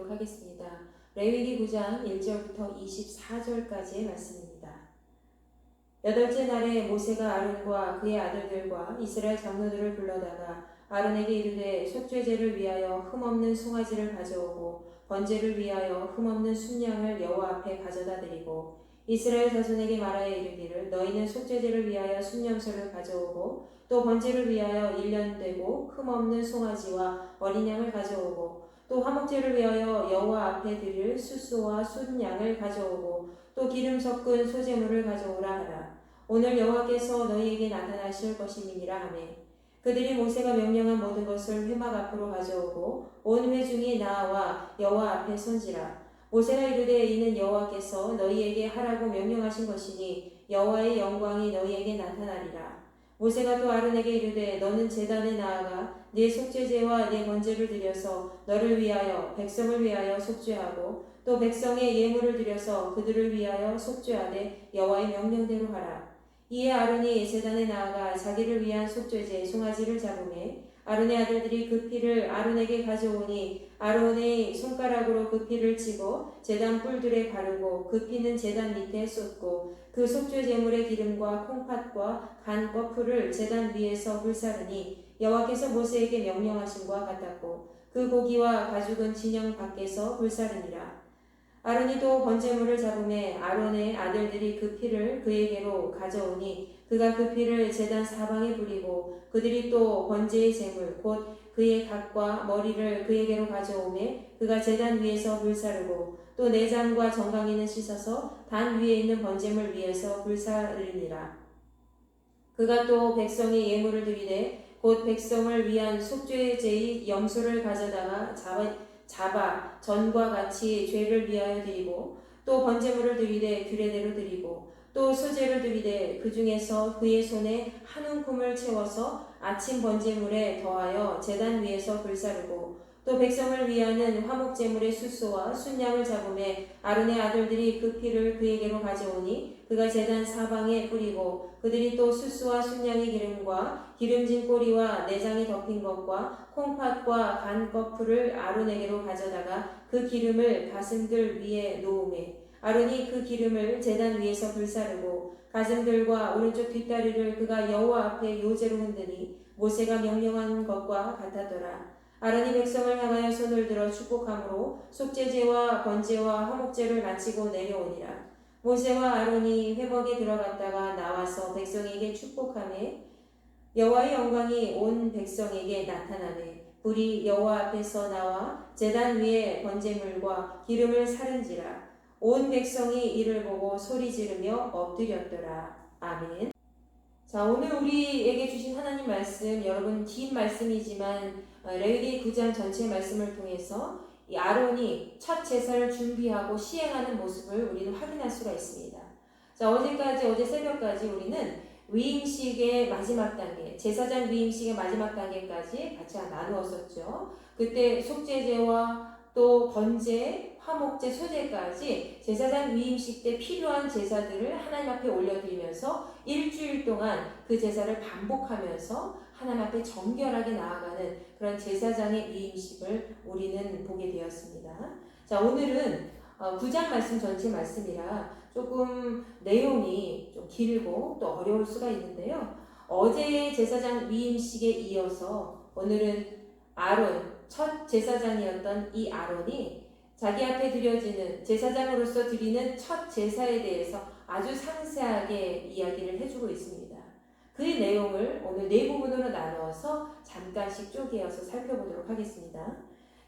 살펴보도록 하겠습니다. 레위기 9장 1절부터 24절까지의 말씀입니다. 여덟째 날에 모세가 아론과 그의 아들들과 이스라엘 장로들을 불러다가 아론에게 이르되 속죄제를 위하여 흠없는 송아지를 가져오고 번제를 위하여 흠없는 순양을 여호와 앞에 가져다 드리고 이스라엘 자손에게 말하여 이르기를 너희는 속죄제를 위하여 순염소를 가져오고 또 번제를 위하여 1년 되고 흠없는 송아지와 어린 양을 가져오고 또 화목제를 위하여 여호와 앞에 드릴 숫소와 순양을 가져오고 또 기름 섞은 소제물을 가져오라 하라. 오늘 여호와께서 너희에게 나타나실 것임이니라 하매 그들이 모세가 명령한 모든 것을 회막 앞으로 가져오고 온 회중이 나와 여호와 앞에 선지라. 모세가 이르되 이는 여호와께서 너희에게 하라고 명령하신 것이니 여호와의 영광이 너희에게 나타나리라. 모세가 또 아론에게 이르되 너는 제단에 나아가 네 속죄제와 네 번제를 드려서 너를 위하여 백성을 위하여 속죄하고 또 백성의 예물을 드려서 그들을 위하여 속죄하되 여호와의 명령대로 하라. 이에 아론이 제단에 나아가 자기를 위한 속죄제 송아지를 잡으매 아론의 아들들이 그 피를 아론에게 가져오니 아론의 손가락으로 그 피를 치고 제단 뿔들에 바르고 그 피는 제단 밑에 쏟고 그 속죄 제물의 기름과 콩팥과 간 거풀을 제단 위에서 불사르니 여호와께서 모세에게 명령하신 바 같았고 그 고기와 가죽은 진영 밖에서 불사르니라. 아론이 또 번제물을 잡음에 아론의 아들들이 그 피를 그에게로 가져오니 그가 그 피를 제단 사방에 뿌리고 그들이 또 번제의 제물 곧 그의 각과 머리를 그에게로 가져오매 그가 제단 위에서 불사르고 또 내장과 정강이는 씻어서 단 위에 있는 번제물 위에서 불사르니라. 그가 또 백성의 예물을 드리되 곧 백성을 위한 속죄제의 염소를 가져다가 잡아 전과 같이 죄를 위하여 드리고 또 번제물을 드리되 규례대로 드리고 또 소제를 드리되 그 중에서 그의 손에 한 움큼을 채워서 아침 번제물에 더하여 제단 위에서 불사르고 또 백성을 위하는 화목제물의 숫소와 순양을 잡음에 아론의 아들들이 그 피를 그에게로 가져오니 그가 제단 사방에 뿌리고 그들이 또 숫소와 순양의 기름과 기름진 꼬리와 내장이 덮인 것과 콩팥과 간 거풀을 아론에게로 가져다가 그 기름을 가슴들 위에 놓으매 아론이 그 기름을 제단 위에서 불사르고 가슴들과 오른쪽 뒷다리를 그가 여호와 앞에 요제로 흔드니 모세가 명령한 것과 같았더라. 아론이 백성을 향하여 손을 들어 축복함으로 속죄제와 번제와 화목제를 마치고 내려오니라. 모세와 아론이 회막에 들어갔다가 나와서 백성에게 축복하매 여호와의 영광이 온 백성에게 나타나매 불이 여호와 앞에서 나와 제단 위에 번제물과 기름을 사른지라. 온 백성이 이를 보고 소리 지르며 엎드렸더라. 아멘. 자, 오늘 우리에게 주신 하나님 말씀, 여러분 긴 말씀이지만 레위기 9장 전체 말씀을 통해서 이 아론이 첫 제사를 준비하고 시행하는 모습을 우리는 확인할 수가 있습니다. 자, 어제 새벽까지 우리는 위임식의 마지막 단계, 제사장 위임식의 마지막 단계까지 같이 나누었었죠. 그때 속죄제와 또 번제, 화목제, 소제까지 제사장 위임식 때 필요한 제사들을 하나님 앞에 올려드리면서 일주일 동안 그 제사를 반복하면서 하나님 앞에 정결하게 나아가는 그런 제사장의 위임식을 우리는 보게 되었습니다. 자, 오늘은 9장 말씀 전체 말씀이라 조금 내용이 좀 길고 또 어려울 수가 있는데요. 어제의 제사장 위임식에 이어서 오늘은 아론, 첫 제사장이었던 이 아론이 자기 앞에 드려지는 제사장으로서 드리는 첫 제사에 대해서 아주 상세하게 이야기를 해주고 있습니다. 그 내용을 오늘 네 부분으로 나누어서 잠깐씩 쪼개어서 살펴보도록 하겠습니다.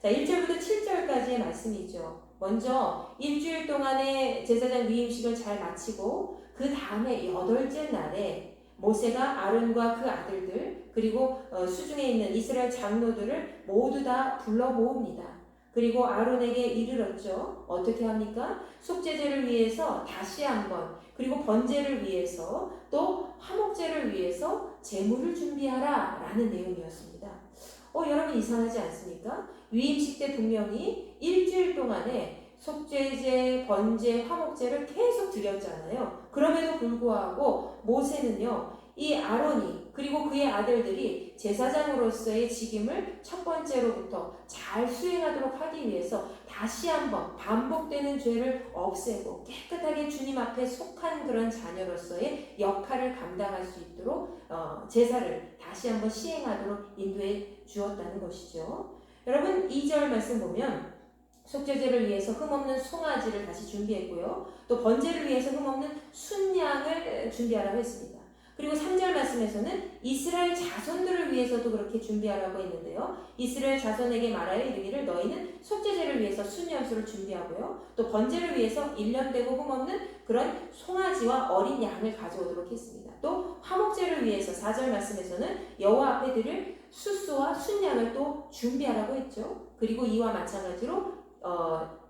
자, 1절부터 7절까지의 말씀이죠. 먼저 일주일 동안의 제사장 위임식을 잘 마치고 그 다음에 8째 날에 모세가 아론과 그 아들들 그리고 수중에 있는 이스라엘 장로들을 모두 다 불러 모읍니다. 그리고 아론에게 이르렀죠. 어떻게 합니까? 속죄제를 위해서 다시 한번 그리고 번제를 위해서 또 화목제를 위해서 제물을 준비하라 라는 내용이었습니다. 여러분 이상하지 않습니까? 위임식 때 분명히 일주일 동안에 속죄제, 번제, 화목제를 계속 드렸잖아요. 그럼에도 불구하고 모세는요, 이 아론이 그리고 그의 아들들이 제사장으로서의 직임을 첫 번째로부터 잘 수행하도록 하기 위해서 다시 한번 반복되는 죄를 없애고 깨끗하게 주님 앞에 속한 그런 자녀로서의 역할을 감당할 수 있도록 제사를 다시 한번 시행하도록 인도해 주었다는 것이죠. 여러분 2절 말씀 보면 속죄제를 위해서 흠없는 송아지를 다시 준비했고요. 또 번제를 위해서 흠없는 순양을 준비하라고 했습니다. 그리고 3절 말씀에서는 이스라엘 자손들을 위해서도 그렇게 준비하라고 했는데요. 이스라엘 자손에게 말하여 이르기를 너희는 속죄제를 위해서 순염소를 준비하고요. 또 번제를 위해서 1년 되고 흠없는 그런 송아지와 어린 양을 가져오도록 했습니다. 또 화목제를 위해서 4절 말씀에서는 여호와 앞에 드릴 숫소와 순양을 또 준비하라고 했죠. 그리고 이와 마찬가지로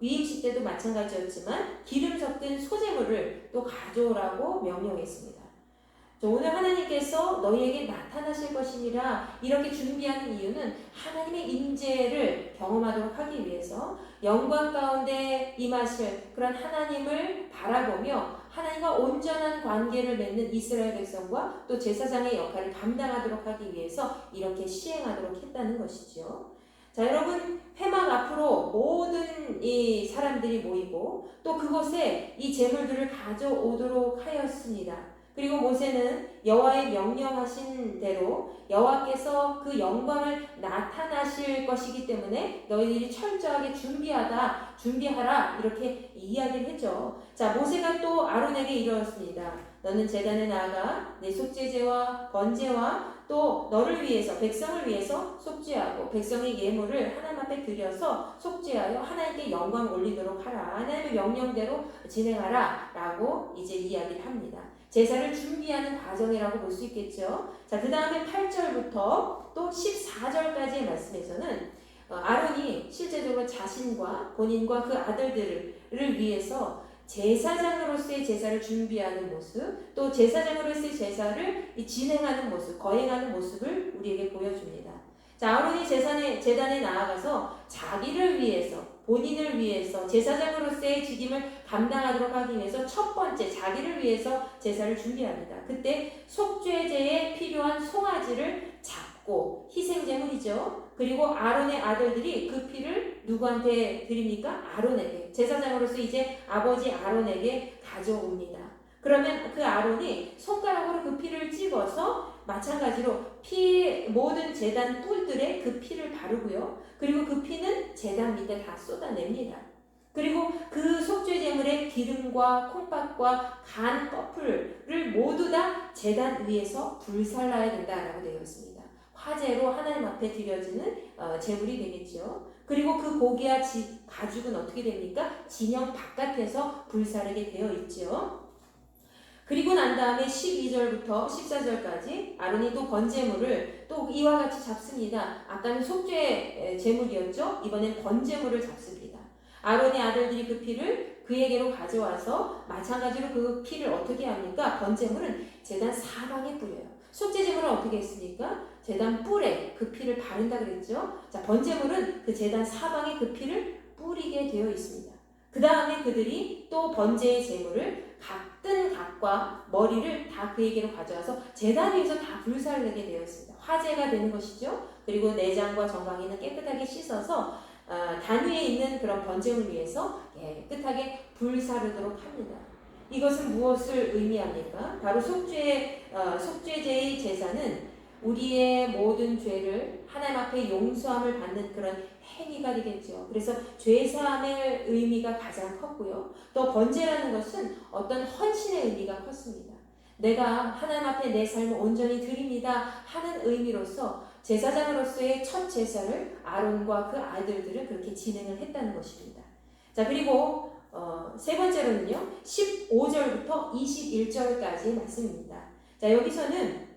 위임식 때도 마찬가지였지만 기름 섞은 소제물을 또 가져오라고 명령했습니다. 오늘 하나님께서 너희에게 나타나실 것이니라 이렇게 준비하는 이유는 하나님의 임재를 경험하도록 하기 위해서 영광 가운데 임하실 그런 하나님을 바라보며 하나님과 온전한 관계를 맺는 이스라엘 백성과 또 제사장의 역할을 감당하도록 하기 위해서 이렇게 시행하도록 했다는 것이죠. 자, 여러분 회막 앞으로 모든 이 사람들이 모이고 또 그곳에 이 제물들을 가져오도록 하였습니다. 그리고 모세는 여호와의 명령하신 대로 여호와께서 그 영광을 나타나실 것이기 때문에 너희들이 철저하게 준비하라 이렇게 이야기를 했죠. 자, 모세가 또 아론에게 이르렀습니다. 너는 제단에 나아가 내 속죄제와 번제와 또 너를 위해서 백성을 위해서 속죄하고 백성의 예물을 하나님 앞에 드려서 속죄하여 하나님께 영광 올리도록 하라. 하나님의 명령대로 진행하라 라고 이제 이야기를 합니다. 제사를 준비하는 과정이라고 볼 수 있겠죠. 자, 그 다음에 8절부터 또 14절까지의 말씀에서는 아론이 실제적으로 자신과 본인과 그 아들들을 위해서 제사장으로서의 제사를 준비하는 모습, 또 제사장으로서의 제사를 진행하는 모습, 거행하는 모습을 우리에게 보여줍니다. 자, 아론이 제단에 나아가서 자기를 위해서, 본인을 위해서 제사장으로서의 직임을 감당하도록 하기 위해서 첫 번째 자기를 위해서 제사를 준비합니다. 그때 속죄제에 필요한 송아지를 잡고 희생제물이죠. 그리고 아론의 아들들이 그 피를 누구한테 드립니까? 아론에게. 제사장으로서 이제 아버지 아론에게 가져옵니다. 그러면 그 아론이 손가락으로 그 피를 찍어서 마찬가지로 모든 제단 뿔들에 그 피를 바르고요. 그리고 그 피는 제단 밑에 다 쏟아냅니다. 그리고 그 속죄제물의 기름과 콩팥과 간 껍질을 모두 다 제단 위에서 불살라야 된다라고 되어 있습니다. 화제로 하나님 앞에 드려지는 제물이 되겠죠. 그리고 그 고기와 가죽은 어떻게 됩니까? 진영 바깥에서 불사르게 되어 있죠. 그리고 난 다음에 12절부터 14절까지 아론이 또 번제물을 또 이와 같이 잡습니다. 아까는 속죄 제물이었죠. 이번엔 번제물을 잡습니다. 아론의 아들들이 그 피를 그에게로 가져와서 마찬가지로 그 피를 어떻게 합니까? 번제물은 제단 사방에 뿌려요. 속죄제물은 어떻게 했습니까? 제단 뿔에 그 피를 바른다 그랬죠. 자, 번제물은 그 제단 사방에 그 피를 뿌리게 되어 있습니다. 그 다음에 그들이 또 번제의 제물을 각 각과 머리를 다 그에게로 가져와서 제단 위에서 다 불살르게 되어 있습니다. 화제가 되는 것이죠. 그리고 내장과 정강이는 깨끗하게 씻어서 단 위에 있는 그런 번제물 위에서 깨끗하게 불사르도록 합니다. 이것은 무엇을 의미합니까? 바로 속죄제의 제사는 우리의 모든 죄를 하나님 앞에 용서함을 받는 그런 행위가 되겠죠. 그래서 죄사함의 의미가 가장 컸고요. 또 번제라는 것은 어떤 헌신의 의미가 컸습니다. 내가 하나님 앞에 내 삶을 온전히 드립니다 하는 의미로서 제사장으로서의 첫 제사를 아론과 그 아들들은 그렇게 진행을 했다는 것입니다. 자, 그리고 세 번째로는요, 15절부터 21절까지의 말씀입니다. 자, 여기서는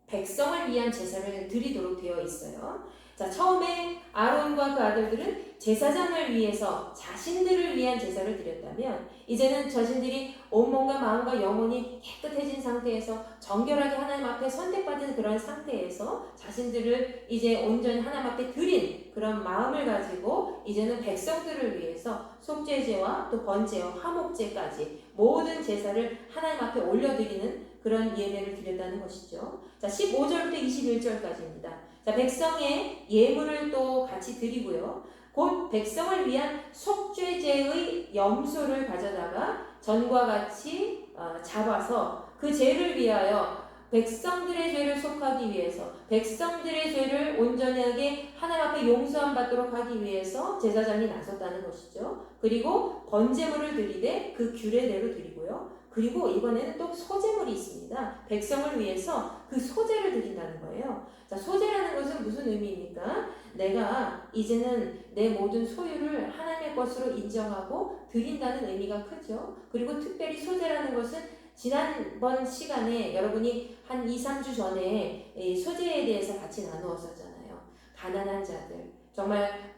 백성을 위한 제사를 드리도록 되어 있어요. 자, 처음에 아론과 그 아들들은 제사장을 위해서 자신들을 위한 제사를 드렸다면 이제는 자신들이 온몸과 마음과 영혼이 깨끗해진 상태에서 정결하게 하나님 앞에 선택받은 그런 상태에서 자신들을 이제 온전히 하나님 앞에 드린 그런 마음을 가지고 이제는 백성들을 위해서 속죄제와 또 번제와 화목제까지 모든 제사를 하나님 앞에 올려드리는 그런 예배를 드렸다는 것이죠. 자, 15절부터 21절까지입니다. 자, 백성의 예물을 또 같이 드리고요. 곧 백성을 위한 속죄제의 염소를 가져다가 전과 같이 잡아서 그 죄를 위하여 백성들의 죄를 속하기 위해서 백성들의 죄를 온전하게 하나님 앞에 용서함 받도록 하기 위해서 제사장이 나섰다는 것이죠. 그리고 번제물을 드리되 그 규례대로 드리고요. 그리고 이번에는 또 소제물이 있습니다. 백성을 위해서 그 소제를 드린다는 거예요. 자, 소제라는 것은 무슨 의미입니까? 내가 이제는 내 모든 소유를 하나님의 것으로 인정하고 드린다는 의미가 크죠. 그리고 특별히 소제라는 것은 지난번 시간에 여러분이 한 2, 3주 전에 소제에 대해서 같이 나누었었잖아요. 가난한 자들, 정말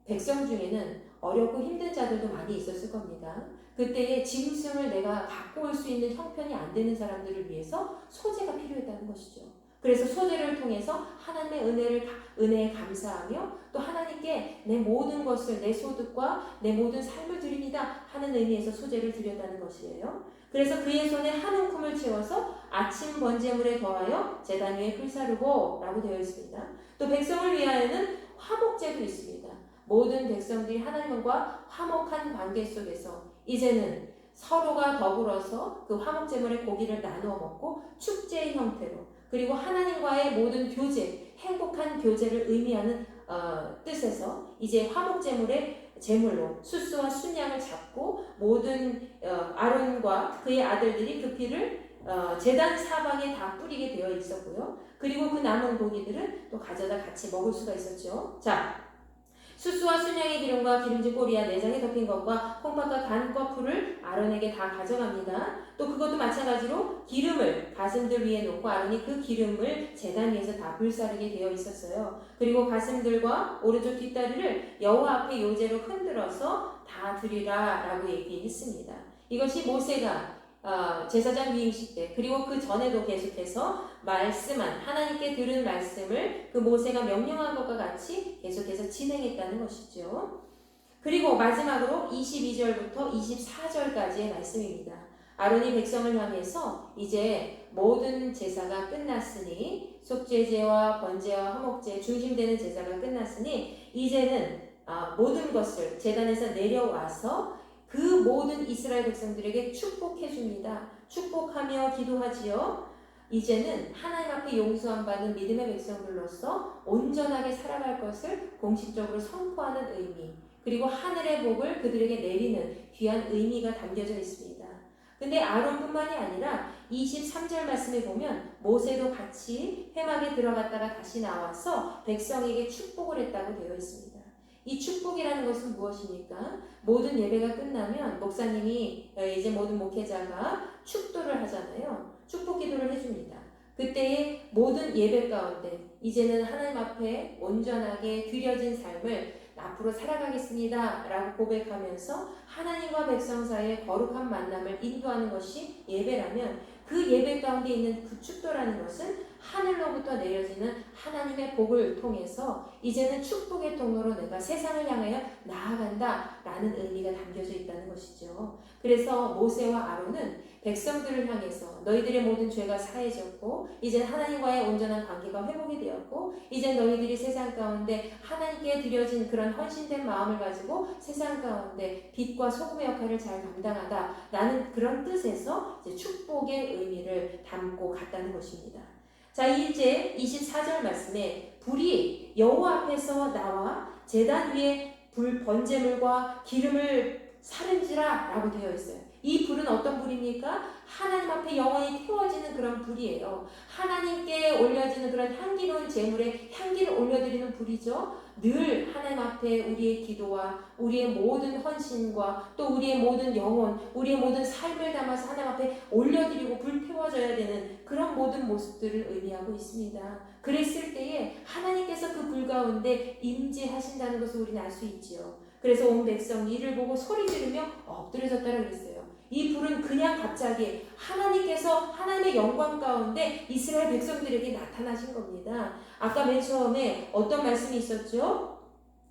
백성 중에는 어렵고 힘든 자들도 많이 있었을 겁니다. 그때의 짐승을 내가 갖고 올 수 있는 형편이 안 되는 사람들을 위해서 소제가 필요했다는 것이죠. 그래서 소제를 통해서 하나님의 은혜에 감사하며 또 하나님께 내 모든 것을 내 소득과 내 모든 삶을 드립니다 하는 의미에서 소제를 드렸다는 것이에요. 그래서 그의 손에 한 움큼을 채워서 아침 번제물에 더하여 제단 위에 불사르고 라고 되어 있습니다. 또 백성을 위하여는 화목제도 있습니다. 모든 백성들이 하나님과 화목한 관계 속에서 이제는 서로가 더불어서 그 화목제물의 고기를 나누어 먹고 축제의 형태로 그리고 하나님과의 모든 교제, 행복한 교제를 의미하는 뜻에서 이제 화목제물의 제물로 수수와 순양을 잡고 모든 아론과 그의 아들들이 그 피를 제단 사방에 다 뿌리게 되어 있었고요. 그리고 그 남은 고기들은 또 가져다 같이 먹을 수가 있었죠. 자, 수수와 순양의 기름과 기름진 꼬리와 내장에 덮인 것과 콩팥과 간과 풀을 아론에게 다 가져갑니다. 또 그것도 마찬가지로 기름을 가슴들 위에 놓고 아론이 그 기름을 제단 위에서 다 불사르게 되어 있었어요. 그리고 가슴들과 오른쪽 뒷다리를 여호와 앞에 요제로 흔들어서 다 드리라 라고 얘기했습니다. 이것이 모세가 제사장 위임식 때 그리고 그 전에도 계속해서 말씀한 하나님께 들은 말씀을 그 모세가 명령한 것과 같이 계속해서 진행했다는 것이죠. 그리고 마지막으로 22절부터 24절까지의 말씀입니다. 아론이 백성을 향해서 이제 모든 제사가 끝났으니 속죄제와 번제와 화목제 중심되는 제사가 끝났으니 이제는 모든 것을 제단에서 내려와서 그 모든 이스라엘 백성들에게 축복해 줍니다. 축복하며 기도하지요. 이제는 하나님 앞에 용서함 받은 믿음의 백성들로서 온전하게 살아갈 것을 공식적으로 선포하는 의미, 그리고 하늘의 복을 그들에게 내리는 귀한 의미가 담겨져 있습니다. 근데 아론뿐만이 아니라 23절 말씀에 보면 모세도 같이 회막에 들어갔다가 다시 나와서 백성에게 축복을 했다고 되어 있습니다. 이 축복이라는 것은 무엇입니까? 모든 예배가 끝나면 목사님이 이제 모든 목회자가 축도를 하잖아요. 축복 기도를 해줍니다. 그때의 모든 예배 가운데 이제는 하나님 앞에 온전하게 드려진 삶을 앞으로 살아가겠습니다 라고 고백하면서 하나님과 백성 사이의 거룩한 만남을 인도하는 것이 예배라면 그 예배 가운데 있는 그 축도라는 것은 하늘로부터 내려지는 하나님의 복을 통해서 이제는 축복의 통로로 내가 세상을 향하여 나아간다 라는 의미가 담겨져 있다는 것이죠. 그래서 모세와 아론은 백성들을 향해서 너희들의 모든 죄가 사해졌고 이제 하나님과의 온전한 관계가 회복이 되었고 이제 너희들이 세상 가운데 하나님께 드려진 그런 헌신된 마음을 가지고 세상 가운데 빛과 소금의 역할을 잘 감당하다 라는 그런 뜻에서 이제 축복의 의미를 담고 갔다는 것입니다. 자, 이제 24절 말씀에 불이 여호와 앞에서 나와 제단 위에 불 번제물과 기름을 사른지라 라고 되어 있어요. 이 불은 어떤 불입니까? 하나님 앞에 영원히 태워지는 그런 불이에요. 하나님께 올려지는 그런 향기로운 제물에 향기를 올려드리는 불이죠. 늘 하나님 앞에 우리의 기도와 우리의 모든 헌신과 또 우리의 모든 영혼, 우리의 모든 삶을 담아서 하나님 앞에 올려드리고 불태워져야 되는 그런 모든 모습들을 의미하고 있습니다. 그랬을 때에 하나님께서 그 불 가운데 임재하신다는 것을 우리는 알 수 있지요. 그래서 온 백성이 이를 보고 소리 지르며 엎드려졌다고 그랬어요. 이 불은 그냥 갑자기 하나님께서 하나님의 영광 가운데 이스라엘 백성들에게 나타나신 겁니다. 아까 맨 처음에 어떤 말씀이 있었죠?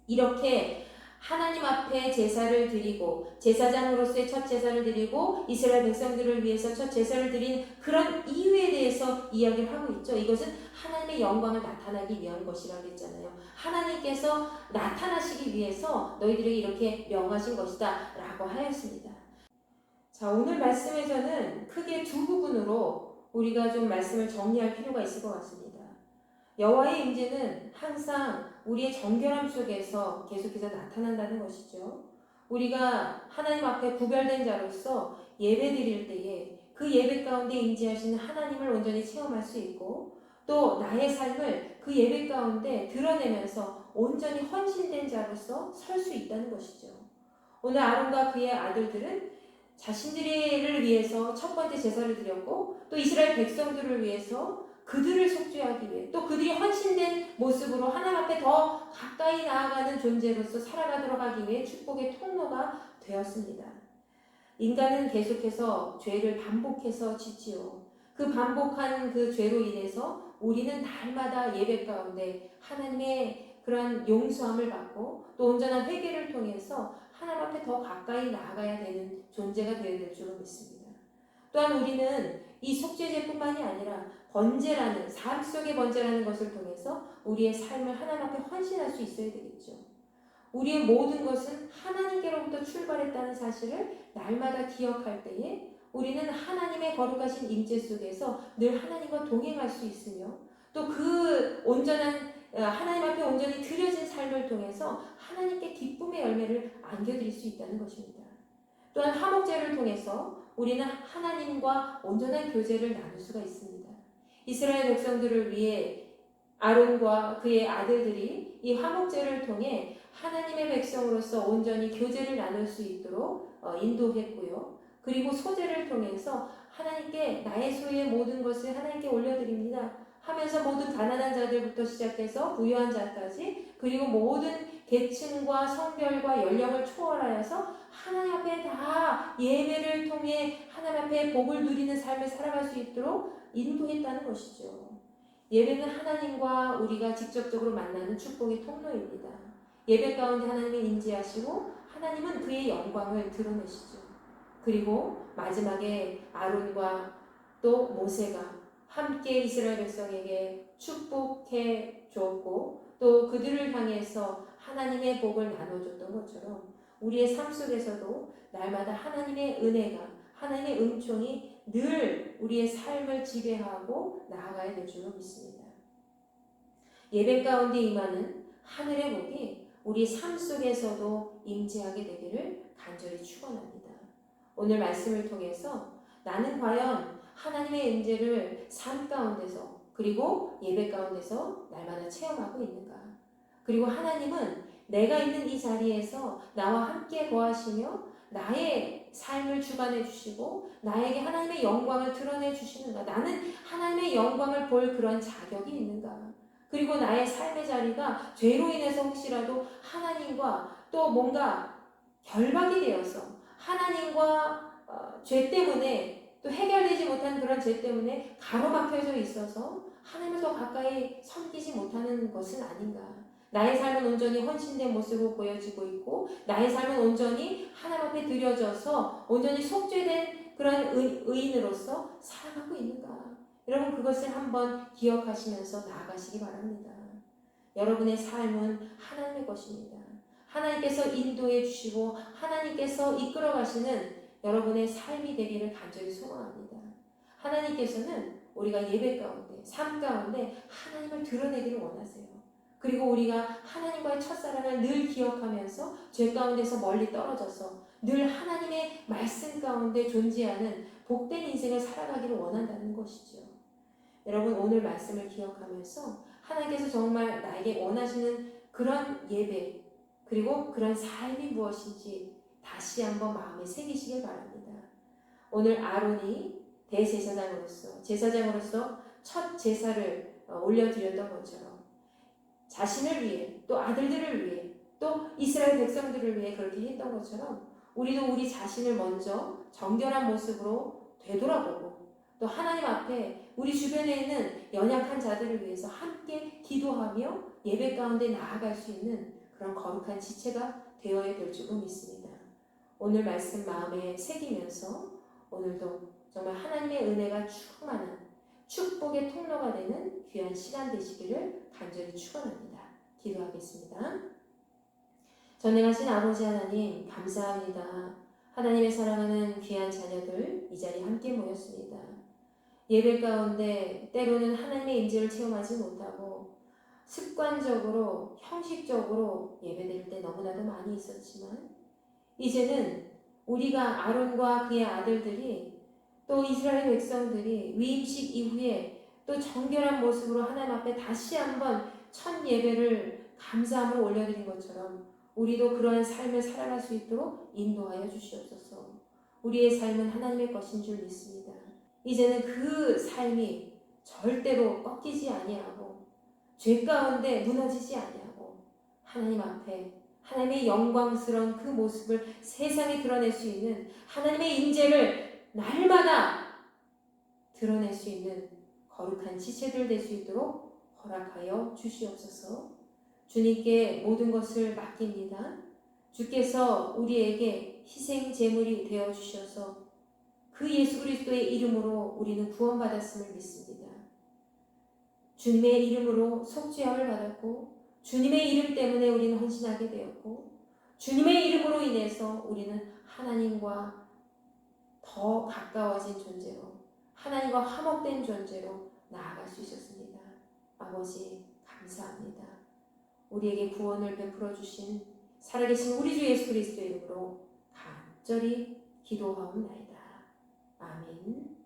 이렇게 하나님 앞에 제사를 드리고 제사장으로서의 첫 제사를 드리고 이스라엘 백성들을 위해서 첫 제사를 드린 그런 이유에 대해서 이야기를 하고 있죠. 이것은 하나님의 영광을 나타나기 위한 것이라고 했잖아요. 하나님께서 나타나시기 위해서 너희들에게 이렇게 명하신 것이다 라고 하였습니다. 자, 오늘 말씀에서는 크게 두 부분으로 우리가 좀 말씀을 정리할 필요가 있을 것 같습니다. 여호와의 임재는 항상 우리의 정결함 속에서 계속해서 나타난다는 것이죠. 우리가 하나님 앞에 구별된 자로서 예배 드릴 때에 그 예배 가운데 임재하시는 하나님을 온전히 체험할 수 있고 또 나의 삶을 그 예배 가운데 드러내면서 온전히 헌신된 자로서 설 수 있다는 것이죠. 오늘 아론과 그의 아들들은 자신들을 위해서 첫 번째 제사를 드렸고 또 이스라엘 백성들을 위해서 그들을 속죄하기 위해 또 그들이 헌신된 모습으로 하나님 앞에 더 가까이 나아가는 존재로서 살아가도록 하기 위해 축복의 통로가 되었습니다. 인간은 계속해서 죄를 반복해서 짓지요. 그 반복한 그 죄로 인해서 우리는 날마다 예배 가운데 하나님의 그런 용서함을 받고 또 온전한 회개를 통해서 하나님 앞에 더 가까이 나아가야 되는 존재가 되어야 될 줄로 믿습니다. 또한 우리는 이 속죄제뿐만이 아니라 번제라는 삶 속의 번제라는 것을 통해서 우리의 삶을 하나님 앞에 헌신할 수 있어야 되겠죠. 우리의 모든 것은 하나님께로부터 출발했다는 사실을 날마다 기억할 때에 우리는 하나님의 거룩하신 임재 속에서 늘 하나님과 동행할 수 있으며 또 그 온전한 하나님 앞에 온전히 드려진 삶을 통해서 하나님께 기쁨의 열매를 안겨드릴 수 있다는 것입니다. 또한 화목제를 통해서 우리는 하나님과 온전한 교제를 나눌 수가 있습니다. 이스라엘 백성들을 위해 아론과 그의 아들들이 이 화목제를 통해 하나님의 백성으로서 온전히 교제를 나눌 수 있도록 인도했고요. 그리고 소제를 통해서 하나님께 나의 소유의 모든 것을 하나님께 올려드립니다 하면서 모든 가난한 자들부터 시작해서 부유한 자까지 그리고 모든 계층과 성별과 연령을 초월하여서 하나님 앞에 다 예배를 통해 하나님 앞에 복을 누리는 삶을 살아갈 수 있도록 인도했다는 것이죠. 예배는 하나님과 우리가 직접적으로 만나는 축복의 통로입니다. 예배 가운데 하나님이 임재하시고 하나님은 그의 영광을 드러내시죠. 그리고 마지막에 아론과 또 모세가 함께 이스라엘 백성에게 축복해 주었고 또 그들을 향해서 하나님의 복을 나눠줬던 것처럼 우리의 삶 속에서도 날마다 하나님의 은혜가 하나님의 은총이 늘 우리의 삶을 지배하고 나아가야 될 줄로 믿습니다. 예배 가운데 임하는 하늘의 복이 우리 삶 속에서도 임재하게 되기를 간절히 축원합니다. 오늘 말씀을 통해서 나는 과연 하나님의 임재를 삶 가운데서 그리고 예배 가운데서 날마다 체험하고 있는가? 그리고 하나님은 내가 있는 이 자리에서 나와 함께 거하시며 나의 삶을 주관해 주시고 나에게 하나님의 영광을 드러내 주시는가? 나는 하나님의 영광을 볼 그런 자격이 있는가? 그리고 나의 삶의 자리가 죄로 인해서 혹시라도 하나님과 또 뭔가 결박이 되어서 하나님과 죄 때문에 또 해결되지 못한 그런 죄 때문에 가로막혀져 있어서 하나님을 더 가까이 섬기지 못하는 것은 아닌가. 나의 삶은 온전히 헌신된 모습으로 보여지고 있고 나의 삶은 온전히 하나님 앞에 드려져서 온전히 속죄된 그런 의인으로서 살아가고 있는가. 여러분 그것을 한번 기억하시면서 나아가시기 바랍니다. 여러분의 삶은 하나님의 것입니다. 하나님께서 인도해 주시고 하나님께서 이끌어 가시는 여러분의 삶이 되기를 간절히 소망합니다. 하나님께서는 우리가 예배 가운데 삶 가운데 하나님을 드러내기를 원하세요. 그리고 우리가 하나님과의 첫사랑을 늘 기억하면서 죄 가운데서 멀리 떨어져서 늘 하나님의 말씀 가운데 존재하는 복된 인생을 살아가기를 원한다는 것이죠. 여러분 오늘 말씀을 기억하면서 하나님께서 정말 나에게 원하시는 그런 예배 그리고 그런 삶이 무엇인지 다시 한번 마음에 새기시길 바랍니다. 오늘 아론이 대제사장으로서 제사장으로서 첫 제사를 올려드렸던 것처럼 자신을 위해 또 아들들을 위해 또 이스라엘 백성들을 위해 그렇게 했던 것처럼 우리도 우리 자신을 먼저 정결한 모습으로 되돌아보고 또 하나님 앞에 우리 주변에 있는 연약한 자들을 위해서 함께 기도하며 예배 가운데 나아갈 수 있는 그런 거룩한 지체가 되어야 될 줄로 믿습니다. 오늘 말씀 마음에 새기면서 오늘도 정말 하나님의 은혜가 충만한 축복의 통로가 되는 귀한 시간 되시기를 간절히 축원합니다. 기도하겠습니다. 전능하신 아버지 하나님 감사합니다. 하나님의 사랑하는 귀한 자녀들 이 자리에 함께 모였습니다. 예배 가운데 때로는 하나님의 임재를 체험하지 못하고 습관적으로 형식적으로 예배드릴 때 너무나도 많이 있었지만 이제는 우리가 아론과 그의 아들들이 또 이스라엘 백성들이 위임식 이후에 또 정결한 모습으로 하나님 앞에 다시 한번 첫 예배를 감사함을 올려드린 것처럼 우리도 그러한 삶을 살아갈 수 있도록 인도하여 주시옵소서. 우리의 삶은 하나님의 것인 줄 믿습니다. 이제는 그 삶이 절대로 꺾이지 아니하고 죄 가운데 무너지지 아니하고 하나님 앞에 하나님의 영광스러운 그 모습을 세상에 드러낼 수 있는 하나님의 임재를 날마다 드러낼 수 있는 거룩한 지체들 될 수 있도록 허락하여 주시옵소서. 주님께 모든 것을 맡깁니다. 주께서 우리에게 희생 제물이 되어 주셔서 그 예수 그리스도의 이름으로 우리는 구원받았음을 믿습니다. 주님의 이름으로 속죄함을 받았고 주님의 이름 때문에 우리는 헌신하게 되었고 주님의 이름으로 인해서 우리는 하나님과 더 가까워진 존재로 하나님과 화목된 존재로 나아갈 수 있었습니다. 아버지 감사합니다. 우리에게 구원을 베풀어 주신 살아계신 우리 주 예수 그리스도의 이름으로 간절히 기도하옵나이다. 아멘.